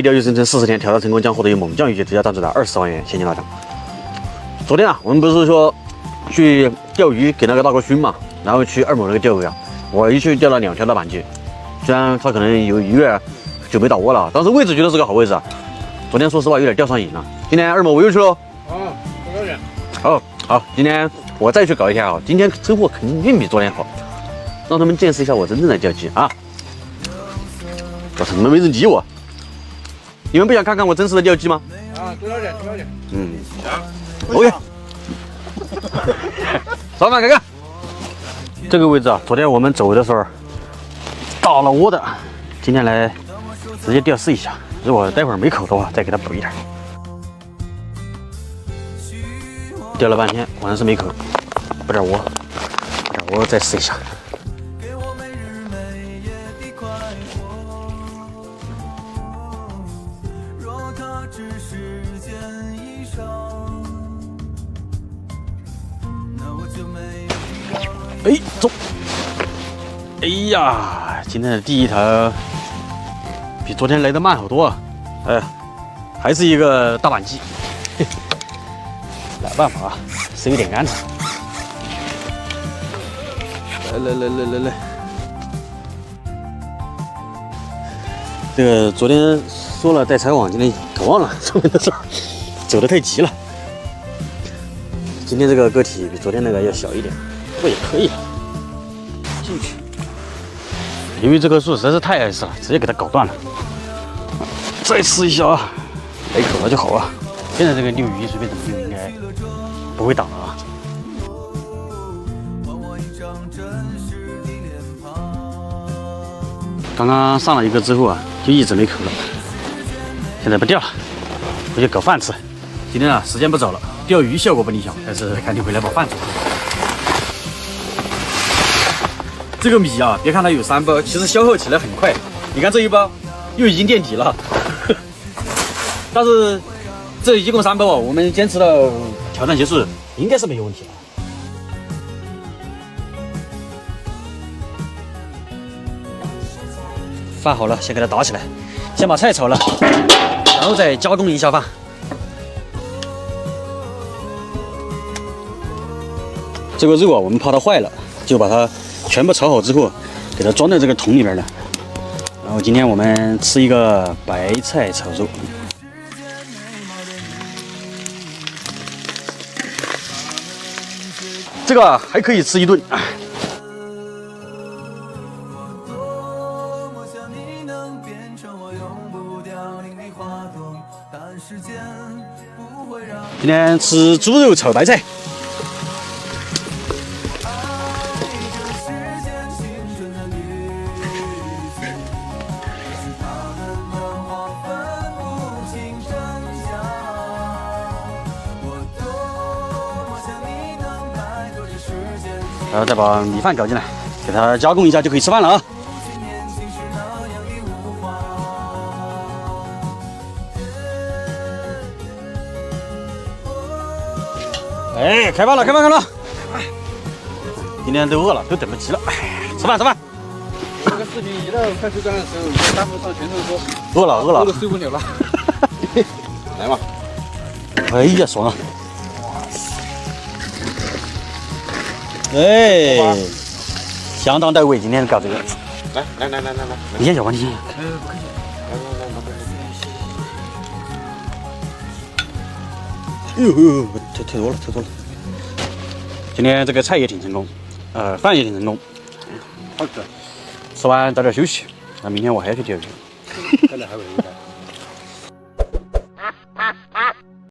钓鱼生存40天，挑战成功将获得由猛将鱼节最佳赞助的20万元现金大奖。昨天啊，我们不是说去钓鱼给那个大哥熏嘛，然后去二某那个钓鱼啊，我一去钓了2条大板鲫，虽然他可能有点久没打窝了，但是位置觉得是个好位置啊。昨天说实话有点钓上瘾了，今天二某我又去喽。多少钱？好，今天我再去搞一下啊，今天收获肯定比昨天好，让他们见识一下我真正的钓鸡啊！我操，你们没人理我，你们不想看看我真实的钓鸡吗？多少钱？多少钱？OK。老板看看这个位置啊，昨天我们走的时候打了窝的，今天来直接钓试一下，如果待会儿没口的话，再给它补一点。钓了半天，果然是没口，补点窝再试一下。哎，走！哎呀，今天的第一条比昨天来的慢好多啊！哎，还是一个大板鲫。来办法啊，收一点杆子。来！这个昨天说了带采网，今天搞忘了上面的事儿，走得太急了。今天这个个体比昨天那个要小一点，不过也可以了。进去。由于这棵树实在是太碍事了，直接给它搞断了。再试一下啊，没口了就好啊。现在这个钓鱼随便怎么钓应该不会挡了啊。刚刚上了一个之后啊，就一直没口了，现在不钓了，回去搞饭吃。今天啊，时间不早了，钓鱼效果不理想，但是赶紧回来把饭煮。这个米啊，别看它有3包，其实消耗起来很快。你看这一包又已经垫底了，但是这一共3包啊，我们坚持到挑战结束，应该是没有问题了。饭好了，先给它打起来，先把菜炒了，然后再加工一下饭。这个肉啊，我们怕它坏了，就把它全部炒好之后，给它装在这个桶里边了。然后今天我们吃一个白菜炒肉。这个还可以吃一顿。今天吃猪肉炒白菜。然后再把米饭搞进来，给它加工一下就可以吃饭了啊！哎，开饭了！今天都饿了，都等不及了，吃饭！这个视频一到快收站的时候，弹幕上全都说饿了，都受不了了。来吧！哎呀，爽啊！哎，相当到位，今天搞这个。来，你先小黄，你先。哎呦，太多了。今天这个菜也挺成功，饭也挺成功。好吃。吃完早点休息，那明天我还要去钓鱼。再来还有一个。